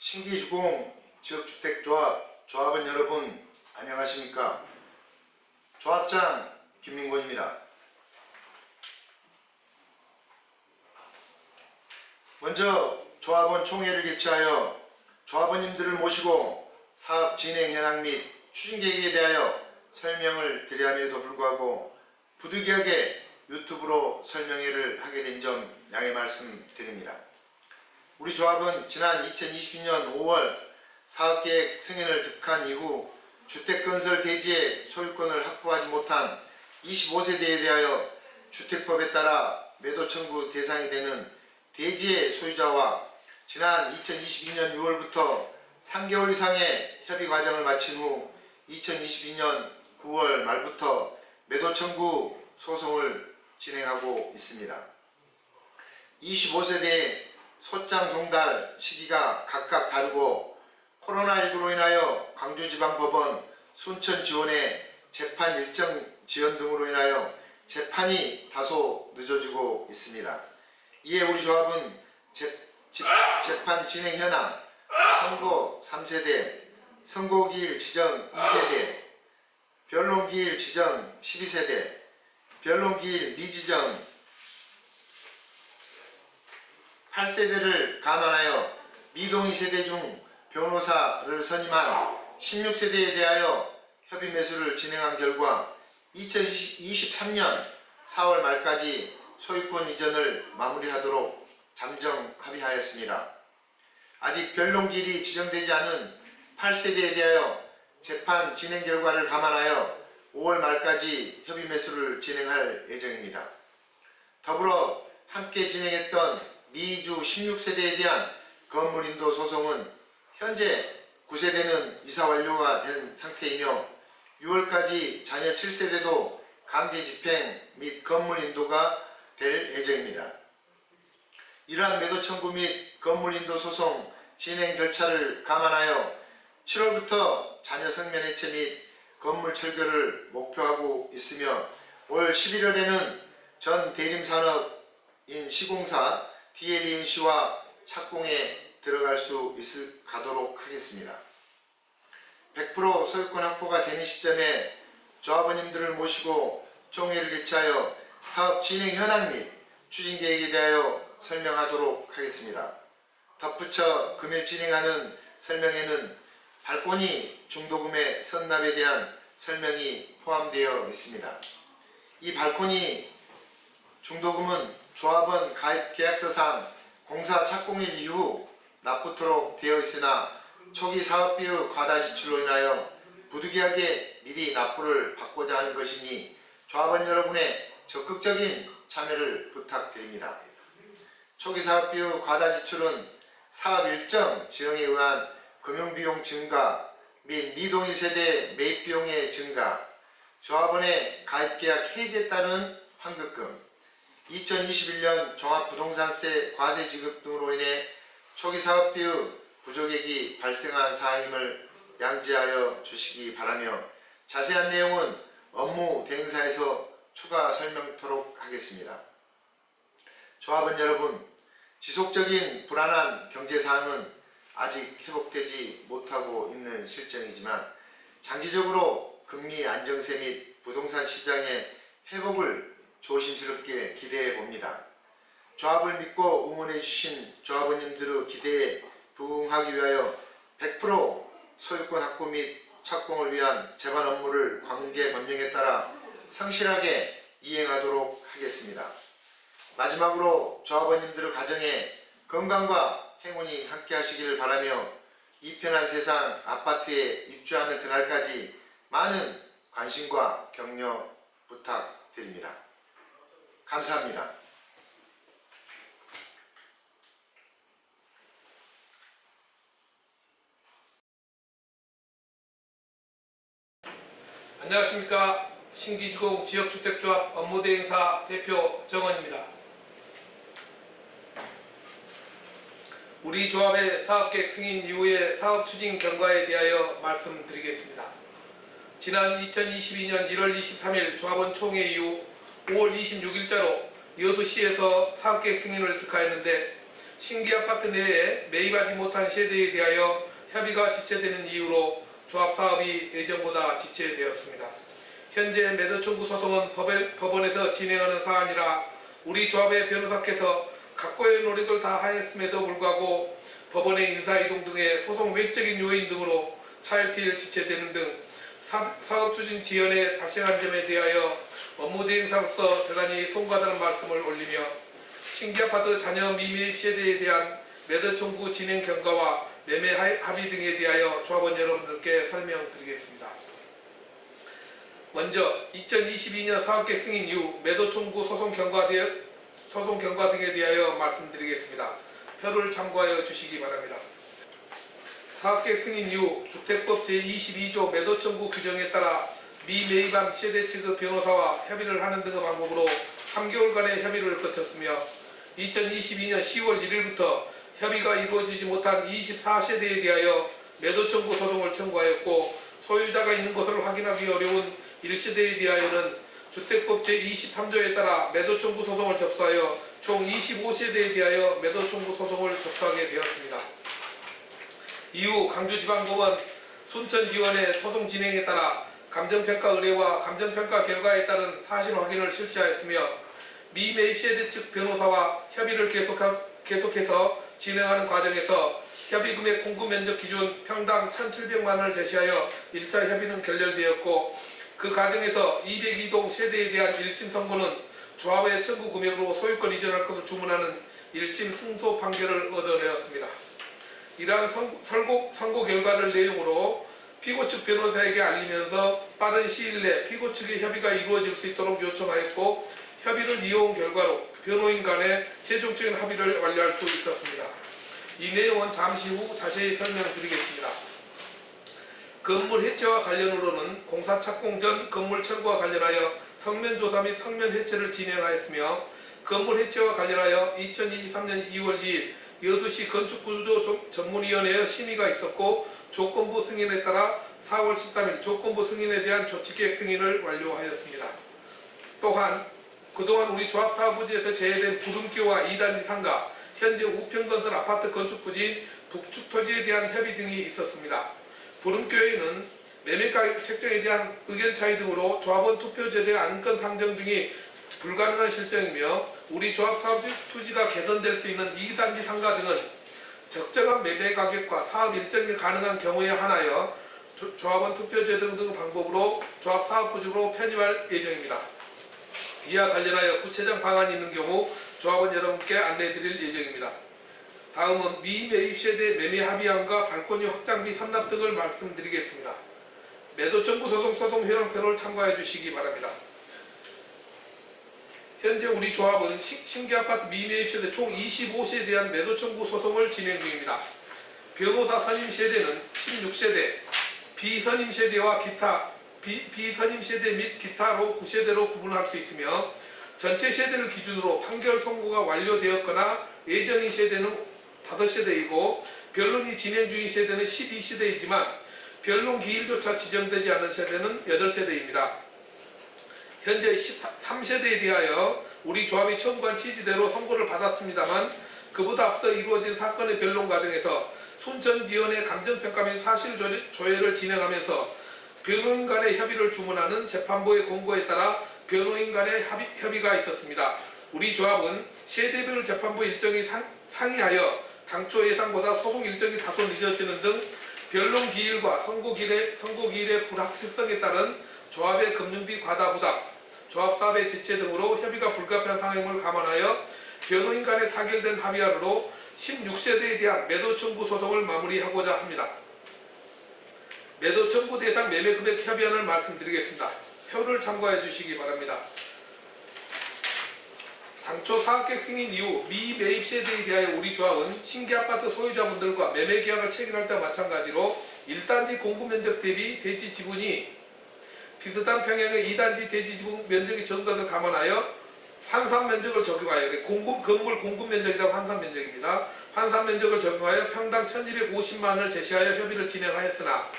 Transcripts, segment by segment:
신기주공 지역주택조합 조합원 여러분 안녕하십니까? 조합장 김민곤입니다. 먼저 조합원 총회를 개최하여 조합원님들을 모시고 사업 진행 현황 및 추진 계획에 대하여 설명을 드려야 함에도 불구하고 부득이하게 유튜브로 설명회를 하게 된 점 양해 말씀드립니다. 우리 조합은 지난 2022년 5월 사업계획 승인을 득한 이후 주택건설 대지의 소유권을 확보하지 못한 25세대에 대하여 주택법에 따라 매도 청구 대상이 되는 대지의 소유자와 지난 2022년 6월부터 3개월 이상의 협의 과정을 마친 후 2022년 9월 말부터 매도 청구 소송을 진행하고 있습니다. 25세대의 소장 송달 시기가 각각 다르고 코로나19로 인하여 광주지방법원 순천지원의 재판 일정 지연 등으로 인하여 재판이 다소 늦어지고 있습니다. 이에 우리 조합은 재판 진행 현황, 선고 3세대, 선고기일 지정 2세대, 변론기일 지정 12세대, 변론기일 미지정 8세대를 감안하여 미동의 세대 중 변호사를 선임한 16세대에 대하여 협의 매수를 진행한 결과 2023년 4월 말까지 소유권 이전을 마무리하도록 잠정 합의하였습니다. 아직 변론기일이 지정되지 않은 8세대에 대하여 재판 진행 결과를 감안하여 5월 말까지 협의 매수를 진행할 예정입니다. 더불어 함께 진행했던 미주 16세대에 대한 건물인도 소송은 현재 9세대는 이사 완료가 된 상태이며 6월까지 자녀 7세대도 강제 집행 및 건물인도가 될 예정입니다. 이러한 매도 청구 및 건물인도 소송 진행 절차를 감안하여 7월부터 자녀 성면 해체 및 건물 철거를 목표하고 있으며 올 11월에는 전 대림산업인 시공사 DLENC와 착공에 들어갈 수 가도록 하겠습니다. 100% 소유권 확보가 되는 시점에 조합원님들을 모시고 총회를 개최하여 사업 진행 현황 및 추진 계획에 대하여 설명하도록 하겠습니다. 덧붙여 금일 진행하는 설명회는 발코니 중도금의 선납에 대한 설명이 포함되어 있습니다. 이 발코니 중도금은 조합원 가입 계약서상 공사 착공일 이후 납부토록 되어 있으나 초기 사업비의 과다 지출로 인하여 부득이하게 미리 납부를 받고자 하는 것이니 조합원 여러분의 적극적인 참여를 부탁드립니다. 초기 사업비의 과다 지출은 사업 일정 지형에 의한 금융비용 증가 및 미동의 세대 매입비용의 증가, 조합원의 가입계약 해지에 따른 환급금, 2021년 종합부동산세 과세 지급 등으로 인해 초기 사업비의 부족액이 발생한 사항임을 양지하여 주시기 바라며 자세한 내용은 업무 대행사에서 추가 설명토록 하겠습니다. 조합원 여러분, 지속적인 불안한 경제상황은 아직 회복되지 못하고 있는 실정이지만 장기적으로 금리 안정세 및 부동산 시장의 회복을 조심스럽게 기대해 봅니다. 조합을 믿고 응원해 주신 조합원님들의 기대에 부응하기 위하여 100% 소유권 확보 및 착공을 위한 재반 업무를 관계 법령에 따라 성실하게 이행하도록 하겠습니다. 마지막으로 조합원님들의 가정에 건강과 행운이 함께 하시기를 바라며 이 편한 세상 아파트에 입주하는 그날까지 많은 관심과 격려 부탁드립니다. 감사합니다. 안녕하십니까. 신기주공 지역주택조합 업무대행사 대표 정원입니다. 우리 조합의 사업계획 승인 이후의 사업 추진 경과에 대하여 말씀드리겠습니다. 지난 2022년 1월 23일 조합원 총회 이후 5월 26일자로 여수시에서 사업계획 승인을 득하였는데 신규 아파트 내에 매입하지 못한 세대에 대하여 협의가 지체되는 이유로 조합 사업이 예정보다 지체되었습니다. 현재 매도 청구 소송은 법원에서 진행하는 사안이라 우리 조합의 변호사께서 각고의 노력을 다하였음에도 불구하고 법원의 인사이동 등의 소송 외적인 요인 등으로 차일피일 지체되는 등 사업 추진 지연에 발생한 점에 대하여 업무 대행사로서 대단히 송구하다는 말씀을 올리며 신규 아파트 자녀 미매입 세대에 대한 매도 청구 진행 경과와 매매 합의 등에 대하여 조합원 여러분들께 설명드리겠습니다. 먼저 2022년 사업계획 승인 이후 매도 청구 소송 경과 등에 대하여 말씀드리겠습니다. 표를 참고하여 주시기 바랍니다. 사업계획 승인 이후 주택법 제22조 매도 청구 규정에 따라 미매입한 세대 측의 변호사와 협의를 하는 등의 방법으로 3개월간의 협의를 거쳤으며 2022년 10월 1일부터 협의가 이루어지지 못한 24세대에 대하여 매도 청구 소송을 청구하였고 소유자가 있는 것을 확인하기 어려운 1세대에 대하여는 주택법 제23조에 따라 매도 청구 소송을 접수하여 총 25세대에 대하여 매도 청구 소송을 접수하게 되었습니다. 이후 강주지방법원 순천지원의 소송 진행에 따라 감정평가 의뢰와 감정평가 결과에 따른 사실 확인을 실시하였으며 미매입 세대 측 변호사와 협의를 계속해서 진행하는 과정에서 협의금액 공급면적 기준 평당 1,700만 원을 제시하여 1차 협의는 결렬되었고 그 과정에서 202동 세대에 대한 1심 선고는 조합의 청구 금액으로 소유권 이전할 것을 주문하는 1심 승소 판결을 얻어내었습니다. 이러한 선고 결과를 내용으로 피고 측 변호사에게 알리면서 빠른 시일 내 피고 측의 협의가 이루어질 수 있도록 요청하였고 협의를 이어온 결과로 변호인 간의 최종적인 합의를 완료할 수 있었습니다. 이 내용은 잠시 후 자세히 설명드리겠습니다. 건물 해체와 관련으로는 공사 착공 전 건물 철거와 관련하여 성면조사 및 성면 해체를 진행하였으며 건물 해체와 관련하여 2023년 2월 2일 여수시 건축구조 전문위원회의 심의가 있었고 조건부 승인에 따라 4월 13일 조건부 승인에 대한 조치계획 승인을 완료하였습니다. 또한 그동안 우리 조합사업부지에서 제외된 부름교와 2단지 상가, 현재 우편건설 아파트 건축 부지인 북측 토지에 대한 협의 등이 있었습니다. 부름교에는 매매가격 책정에 대한 의견 차이 등으로 조합원 투표제도의 안건 상정 등이 불가능한 실정이며 우리 조합사업 투지가 개선될 수 있는 2단지 상가 등은 적정한 매매 가격과 사업 일정이 가능한 경우에 한하여 조합원 투표제도 등 방법으로 조합사업부지로 편입할 예정입니다. 이와 관련하여 구체적 방안이 있는 경우 조합원 여러분께 안내해드릴 예정입니다. 다음은 미매입 세대 매매 합의안과 발코니 확장비 선납 등을 말씀드리겠습니다. 매도 청구 소송 현황표를 참고해 주시기 바랍니다. 현재 우리 조합은 신규 아파트 미매입 세대 총 25세에 대한 매도 청구 소송을 진행 중입니다. 변호사 선임 세대는 16세대, 비선임 세대와 비선임 세대 및 기타로 9세대로 구분할 수 있으며 전체 세대를 기준으로 판결 선고가 완료되었거나 예정인 세대는 5세대이고 변론이 진행 중인 세대는 12세대이지만 변론 기일조차 지정되지 않은 세대는 8세대입니다. 현재 13세대에 대하여 우리 조합이 청구한 취지대로 선고를 받았습니다만 그보다 앞서 이루어진 사건의 변론 과정에서 순천지원의 감정평가 및 사실조회를 진행하면서 변호인 간의 협의를 주문하는 재판부의 권고에 따라 변호인 간의 협의가 있었습니다. 우리 조합은 세대별 재판부 일정이 상이하여 당초 예상보다 소송 일정이 다소 늦어지는 등 변론 기일과 선고 기일의 불확실성에 따른 조합의 금융비 과다 부담, 조합 사업의 지체 등으로 협의가 불가피한 상황임을 감안하여 변호인 간의 타결된 합의안으로 16세대에 대한 매도 청구 소송을 마무리하고자 합니다. 매도 청구 대상 매매 금액 협의안을 말씀드리겠습니다. 표를 참고해 주시기 바랍니다. 당초 사업계획 승인 이후 미매입 세대에 대하여 우리 조합은 신규 아파트 소유자분들과 매매 계약을 체결할 때와 마찬가지로 1단지 공급면적 대비 대지 지분이 비슷한 평형의 2단지 대지 지분 면적이 적은 것을 감안하여 환산면적을 적용하여 건물 공급면적이라고 환산면적입니다. 환산면적을 적용하여 평당 1,250만 원을 제시하여 협의를 진행하였으나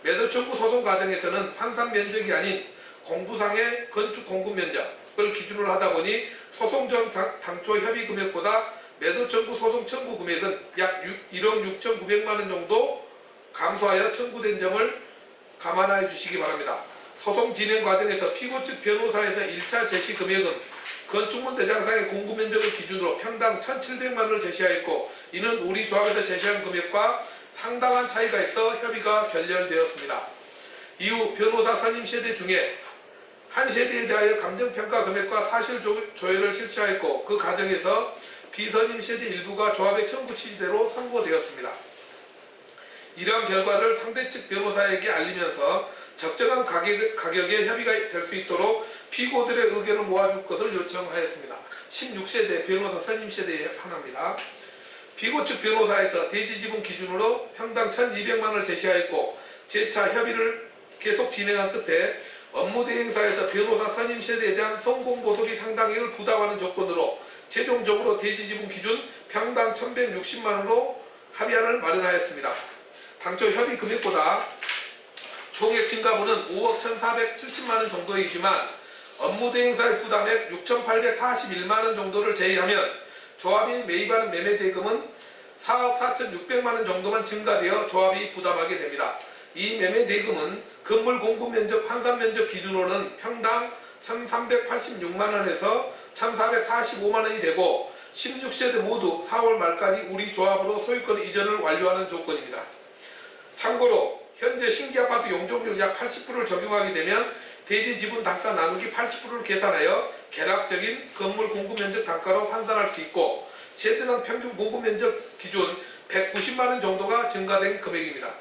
매도 청구 소송 과정에서는 환산면적이 아닌 공부상의 건축 공급면적을 기준으로 하다 보니 소송 전 당초 협의 금액보다 매도 청구 소송 청구 금액은 약 1억 6,900만 원 정도 감소하여 청구된 점을 감안하여 주시기 바랍니다. 소송 진행 과정에서 피고 측 변호사에서 1차 제시 금액은 건축물 대장상의 공급 면적을 기준으로 평당 1,700만 원을 제시하였고, 이는 우리 조합에서 제시한 금액과 상당한 차이가 있어 협의가 결렬되었습니다. 이후 변호사 선임 세대 중에 한 세대에 대하여 감정평가 금액과 사실 조회를 실시하였고, 그 과정에서 비선임 세대 일부가 조합의 청구 취지대로 선고되었습니다. 이러한 결과를 상대 측 변호사에게 알리면서 적정한 가격에 협의가 될 수 있도록 피고들의 의견을 모아줄 것을 요청하였습니다. 16세대 변호사 선임 세대의 하나입니다. 피고 측 변호사에서 대지지분 기준으로 평당 1,200만 원을 제시하였고, 재차 협의를 계속 진행한 끝에 업무대행사에서 변호사 선임 세대에 대한 성공보석이 상당액을 부담하는 조건으로 최종적으로 대지지분 기준 평당 1,160만 원으로 합의안을 마련하였습니다. 당초 협의 금액보다 총액 증가분은 5억 1,470만 원 정도이지만 업무대행사의 부담액 6,841만 원 정도를 제외하면 조합이 매입하는 매매대금은 4억 4,600만 원 정도만 증가되어 조합이 부담하게 됩니다. 이 매매대금은 건물 공급면적 환산면적 기준으로는 평당 1,386만 원에서 1,445만 원이 되고 16세대 모두 4월 말까지 우리 조합으로 소유권 이전을 완료하는 조건입니다. 참고로 현재 신규아파트 용적률 약 80%를 적용하게 되면 대지 지분 단가 나누기 80%를 계산하여 개락적인 건물 공급면적 단가로 환산할 수 있고, 세대당 평균 공급면적 기준 190만 원 정도가 증가된 금액입니다.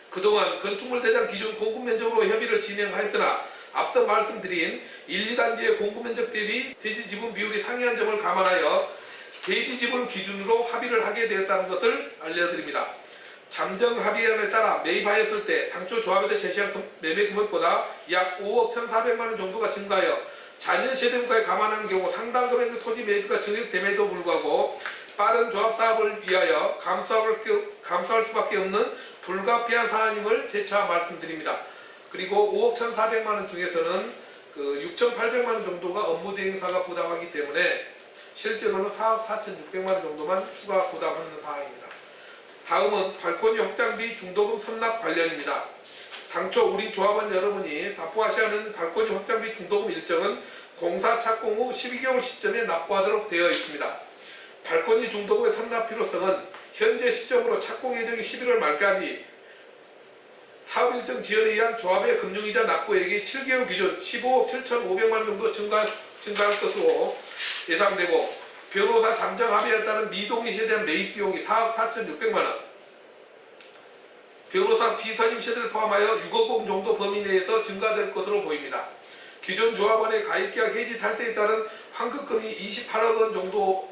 그동안 건축물 대장 기준 공급면적으로 협의를 진행하였으나 앞서 말씀드린 1, 2단지의 공급면적 대비 대지 지분 비율이 상이한 점을 감안하여 대지 지분을 기준으로 합의를 하게 되었다는 것을 알려드립니다. 잠정 합의안에 따라 매입하였을 때 당초 조합에서 제시한 매매 금액보다 약 5억 1,400만 원 정도가 증가하여 잔여 세대물가에 감안하는 경우 상당 금액의 토지 매입가 증액됨에도 불구하고 빠른 조합 사업을 위하여 감수할 수밖에 없는 불가피한 사안임을 재차 말씀드립니다. 그리고 5억 1,400만 원 중에서는 6,800만 원 정도가 업무대행사가 부담하기 때문에 실제로는 4억 4,600만 원 정도만 추가 부담하는 사항입니다. 다음은 발코니 확장비 중도금 선납 관련입니다. 당초 우리 조합원 여러분이 납부하셔야 하는 발코니 확장비 중도금 일정은 공사 착공 후 12개월 시점에 납부하도록 되어 있습니다. 발코니 중도금의 선납 필요성은 현재 시점으로 착공 예정이 11월 말까지 사업 일정 지연에 의한 조합의 금융이자 납부액이 7개월 기준 15억 7,500만 원 정도 증가할 것으로 예상되고, 변호사 잠정 합의에 따른 미동의시에 대한 매입 비용이 4억 4,600만 원, 변호사 비선임 세대를 포함하여 6억 원 정도 범위 내에서 증가될 것으로 보입니다. 기존 조합원의 가입계약 해지 탈퇴에 따른 환급금이 28억 원 정도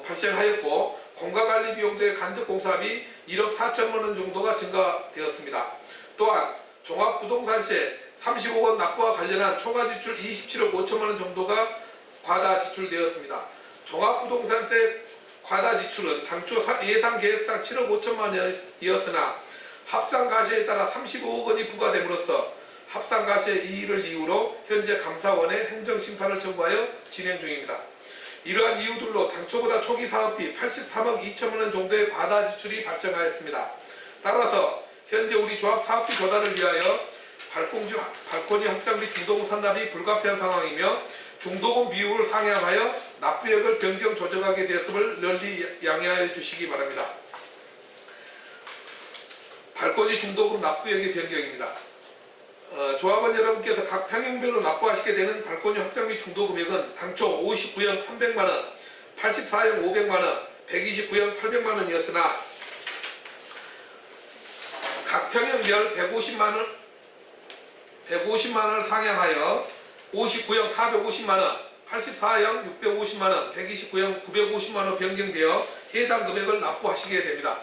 발생하였고, 공가관리 비용도의 간접공사비 1억 4천만 원 정도가 증가되었습니다. 또한 종합부동산세 35억 원 납부와 관련한 초과지출 27억 5천만 원 정도가 과다 지출되었습니다. 종합부동산세 과다 지출은 당초 예상 계획상 7억 5천만 원이었으나 합산가시에 따라 35억 원이 부과됨으로써 합산가시의 이의를 이유로 현재 감사원에 행정심판을 청구하여 진행 중입니다. 이러한 이유들로 당초보다 초기 사업비 83억 2천만 원 정도의 과다 지출이 발생하였습니다. 따라서 현재 우리 조합 사업비 조달을 위하여 발코니 확장비 중도금 선납이 불가피한 상황이며 중도금 비율을 상향하여 납부액을 변경 조정하게 되었음을 널리 양해하여 주시기 바랍니다. 발코니 중도금 납부액의 변경입니다. 조합원 여러분께서 각 평형별로 납부하시게 되는 발코니 확장비 중도금액은 당초 59형 300만원, 84형 500만원, 129형 800만원이었으나 각 평형별 150만원을 상향하여 59형 450만원, 84형 650만원, 129형 950만원 변경되어 해당 금액을 납부하시게 됩니다.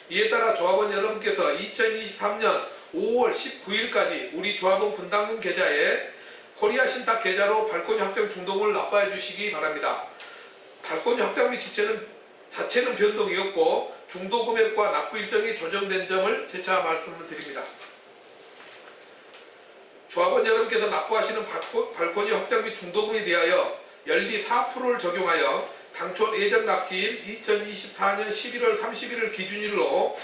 이에 따라 조합원 여러분께서 2023년 5월 19일까지 우리 조합원 분담금 계좌에 코리아 신탁 계좌로 발코니 확장 중도금을 납부해 주시기 바랍니다. 발코니 확장비 자체는 변동이 없고 중도금액과 납부 일정이 조정된 점을 재차 말씀을 드립니다. 조합원 여러분께서 납부하시는 발코니 확장비 중도금에 대하여 연리 4%를 적용하여 당초 예정 납기일 2024년 11월 31일 기준일로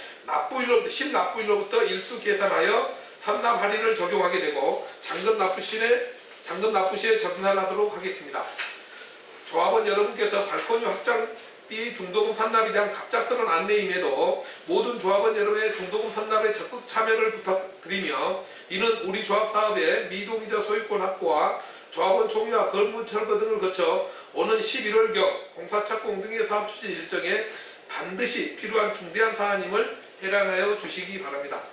신납부일로부터 일수 계산하여 선납 할인을 적용하게 되고 잔금 납부 시에 전환하도록 하겠습니다. 조합원 여러분께서 발코니 확장비 중도금 선납에 대한 갑작스러운 안내임에도 모든 조합원 여러분의 중도금 선납에 적극 참여를 부탁드리며 이는 우리 조합 사업의 미동이자 소유권 확보와 조합원 총회와 건물 철거 등을 거쳐 오는 11월경 공사 착공 등의 사업 추진 일정에 반드시 필요한 중대한 사안임을 해량하여 주시기 바랍니다.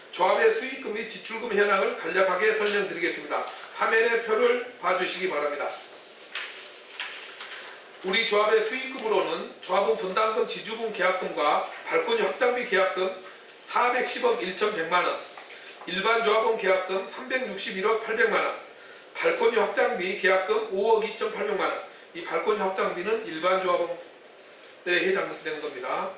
조합의 수익금 및 지출금 현황을 간략하게 설명드리겠습니다. 화면의 표를 봐주시기 바랍니다. 우리 조합의 수익금으로는 조합원 분담금 지주분 계약금과 발코니 확장비 계약금 410억 1,100만원, 일반 조합원 계약금 361억 800만원, 발코니 확장비 계약금 5억 2,800만원. 이 발코니 확장비는 일반 조합원에 해당되는 겁니다.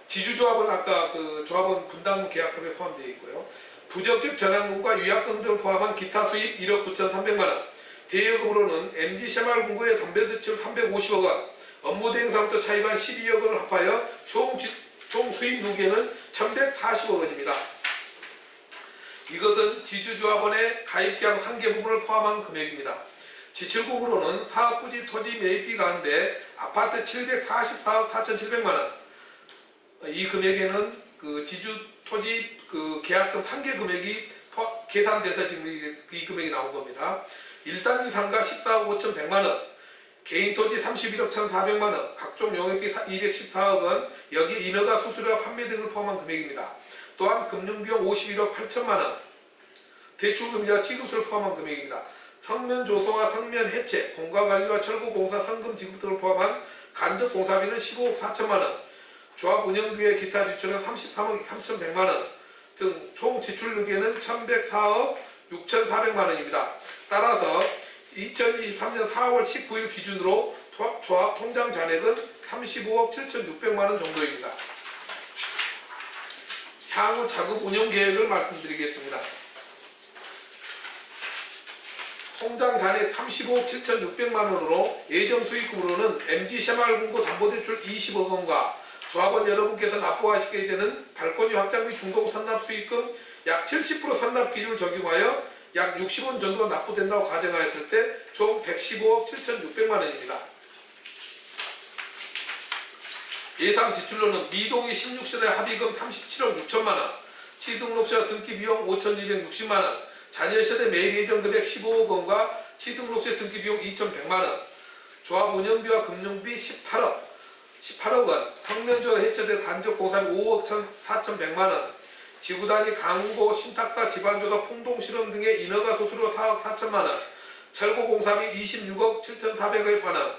지주조합은 아까 그 조합원 분담금 계약금에 포함되어 있고요. 부적격 전환금과 위약금 등을 포함한 기타 수입 1억 9,300만원. 대여금으로는 MG 새마을금고의 담배 대출 350억 원, 업무 대행사부터 차입한 12억 원을 합하여 총 수입 누계는 1,140억 원입니다. 이것은 지주조합원의 가입계약 상계 부분을 포함한 금액입니다. 지출금으로는 사업부지 토지 매입비 가운데 아파트 744억 4,700만원, 이 금액에는 그 지주 토지 그 계약금 상계 금액이 계산돼서 지금 이 금액이 나온 겁니다. 1단지 상가 14억 5,100만원, 개인 토지 31억 1,400만원, 각종 용역비 214억 원, 여기에 인허가 수수료와 판매 등을 포함한 금액입니다. 또한 금융비용 51억 8천만원, 대출금리와 취급세를 포함한 금액입니다. 성면 조성과 성면 해체, 공가관리와 철거공사 성금 지급 등을 포함한 간접공사비는 15억 4천만원, 조합 운영비의 기타 지출은 33억 3,100만원 등 총 지출 누계는 1,104억 6,400만원입니다. 따라서 2023년 4월 19일 기준으로 조합 통장 잔액은 35억 7,600만원 정도입니다. 향후 자금 운영 계획을 말씀드리겠습니다. 통장 잔액 35억 7,600만원으로 예정 수익금으로는 MG 새마을금고 담보대출 20억 원과 조합원 여러분께서 납부하시게 되는 발코니 확장비 중도금 선납 수익금 약 70% 선납 기준을 적용하여 약 60원 정도가 납부된다고 가정하였을 때 총 115억 7,600만원입니다. 예상 지출로는 미동이 16세대 합의금 37억 6천만원, 취등록세 등기 비용 5,260만원, 자녀세대 매입 예정 금액 15억 원과 취등록세 등기 비용 2,100만원, 조합 운영비와 금융비 18억 원, 성면조 해체된 간접공사비 5억 4,100만원, 지구단위 강고 신탁사 집안조사 풍동실험 등의 인허가 수수료 4억 4천만원, 철거공사비 26억 7,400만원,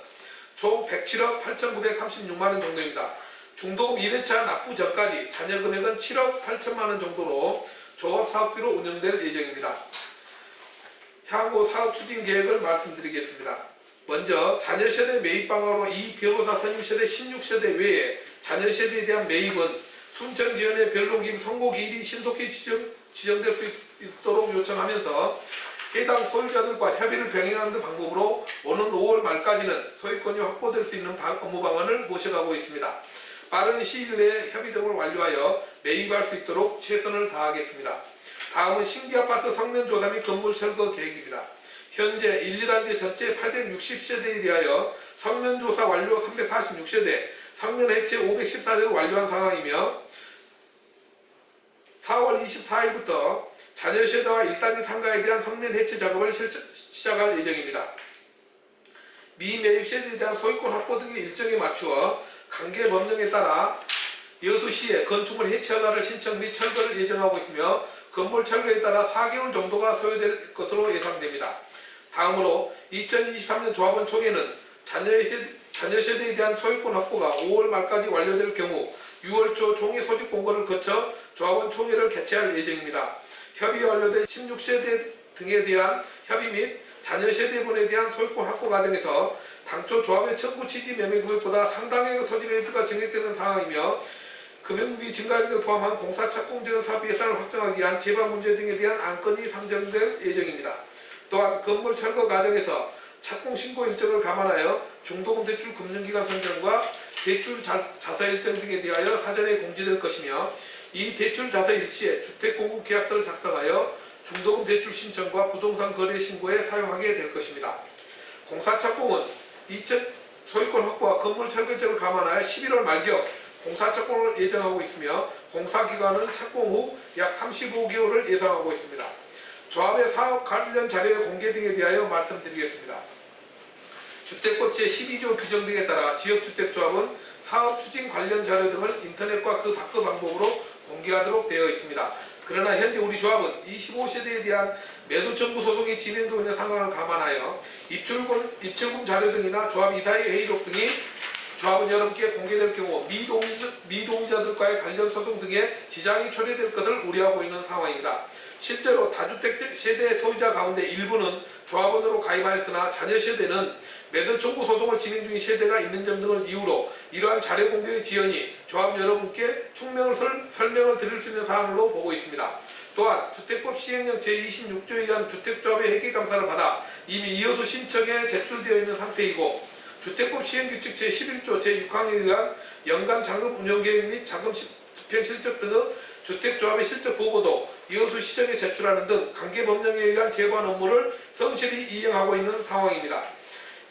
총 107억 8,936만원 정도입니다. 중도금 1회차 납부 전까지 잔여 금액은 7억 8천만원 정도로 조합 사업비로 운영될 예정입니다. 향후 사업 추진 계획을 말씀드리겠습니다. 먼저 자녀세대 매입 방안으로 이 변호사 선임세대 16세대 외에 자녀세대에 대한 매입은 순천지원의 변론기임 선고기일이 신속히 지정될 수 있도록 요청하면서 해당 소유자들과 협의를 병행하는 방법으로 오는 5월 말까지는 소유권이 확보될 수 있는 업무 방안을 모셔가고 있습니다. 빠른 시일 내에 협의 등을 완료하여 매입할 수 있도록 최선을 다하겠습니다. 다음은 신규아파트 성면조사 및 건물 철거 계획입니다. 현재 1, 2단지 전체 860세대에 대하여 성면조사 완료 346세대, 성면 해체 514세를 완료한 상황이며 4월 24일부터 자녀세대와 1단지 상가에 대한 성면 해체 작업을 시작할 예정입니다. 미매입 세대에 대한 소유권 확보 등의 일정에 맞추어 관계 법령에 따라 여수시에 건축물 해체 허가를 신청 및 철거를 예정하고 있으며 건물 철거에 따라 4개월 정도가 소요될 것으로 예상됩니다. 다음으로 2023년 조합원 총회는 자녀세대에 대한 소유권 확보가 5월 말까지 완료될 경우 6월 초 총회 소집 공고를 거쳐 조합원 총회를 개최할 예정입니다. 협의 완료된 16세대 등에 대한 협의 및 자녀세대분에 대한 소유권 확보 과정에서 당초 조합의 청구 취지 매매 금액보다 상당액의 토지 매입비가 증액되는 상황이며 금융비 증가 등을 포함한 공사 착공 지원 사업 예산을 확정하기 위한 재반 문제 등에 대한 안건이 상정될 예정입니다. 또한 건물 철거 과정에서 착공 신고 일정을 감안하여 중도금 대출 금융기관 선정과 대출 자서 일정 등에 대하여 사전에 공지될 것이며 이 대출 자서 일시에 주택공급계약서를 작성하여 중도금 대출 신청과 부동산 거래 신고에 사용하게 될 것입니다. 공사착공은 소유권 확보와 건물 철거제를 감안하여 11월 말경 공사착공을 예정하고 있으며 공사기간은 착공 후 약 35개월을 예상하고 있습니다. 조합의 사업 관련 자료의 공개 등에 대하여 말씀드리겠습니다. 주택법 제12조 규정 등에 따라 지역주택조합은 사업 추진 관련 자료 등을 인터넷과 그 밖의 방법으로 공개하도록 되어 있습니다. 그러나 현재 우리 조합은 25세대에 대한 매도 청구 소송이 진행되고 있는 상황을 감안하여 입출금 자료 등이나 조합 이사의 회의록 등이 조합은 여러분께 공개될 경우 미동의자들과의 관련 소송 등에 지장이 초래될 것을 우려하고 있는 상황입니다. 실제로 다주택 세대 소유자 가운데 일부는 조합원으로 가입하였으나 자녀 세대는 매도 청구 소송을 진행 중인 세대가 있는 점 등을 이유로 이러한 자료 공개의 지연이 조합 여러분께 설명을 드릴 수 있는 사항으로 보고 있습니다. 또한 주택법 시행령 제26조에 의한 주택조합의 회계감사를 받아 이미 이호수 신청에 제출되어 있는 상태이고 주택법 시행규칙 제11조 제6항에 의한 연간 잔금 운영계획 및 자금 집행 실적 등의 주택조합의 실적 보고도 이호수 시정에 제출하는 등 관계법령에 의한 제보한 업무를 성실히 이행하고 있는 상황입니다.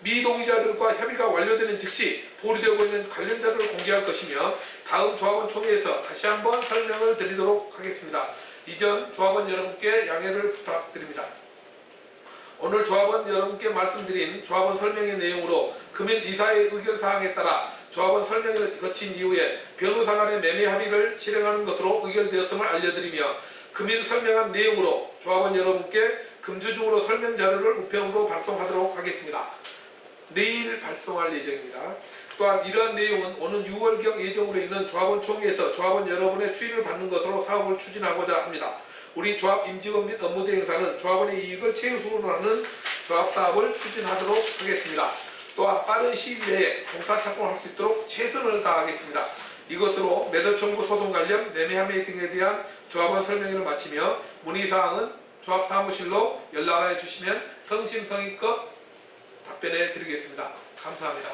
미동의자들과 협의가 완료되는 즉시 보류되고 있는 관련 자료를 공개할 것이며 다음 조합원 총회에서 다시 한번 설명을 드리도록 하겠습니다. 이전 조합원 여러분께 양해를 부탁드립니다. 오늘 조합원 여러분께 말씀드린 조합원 설명의 내용으로 금일 이사의 의결사항에 따라 조합원 설명을 거친 이후에 변호사 간의 매매 합의를 실행하는 것으로 의결되었음을 알려드리며 금일 설명한 내용으로 조합원 여러분께 금주 중으로 설명 자료를 우편으로 발송하도록 하겠습니다. 내일 발송할 예정입니다. 또한 이러한 내용은 오는 6월경 예정으로 있는 조합원 총회에서 조합원 여러분의 추이를 받는 것으로 사업을 추진하고자 합니다. 우리 조합 임직원 및 업무 대행사는 조합원의 이익을 최우선으로 하는 조합 사업을 추진하도록 하겠습니다. 또한 빠른 시일 내에 공사 착공할 수 있도록 최선을 다하겠습니다. 이것으로 매도 청구 소송 관련 매매 합의 등에 대한 조합원 설명회를 마치며 문의사항은 조합 사무실로 연락해 주시면 성심성의껏 답변해 드리겠습니다. 감사합니다.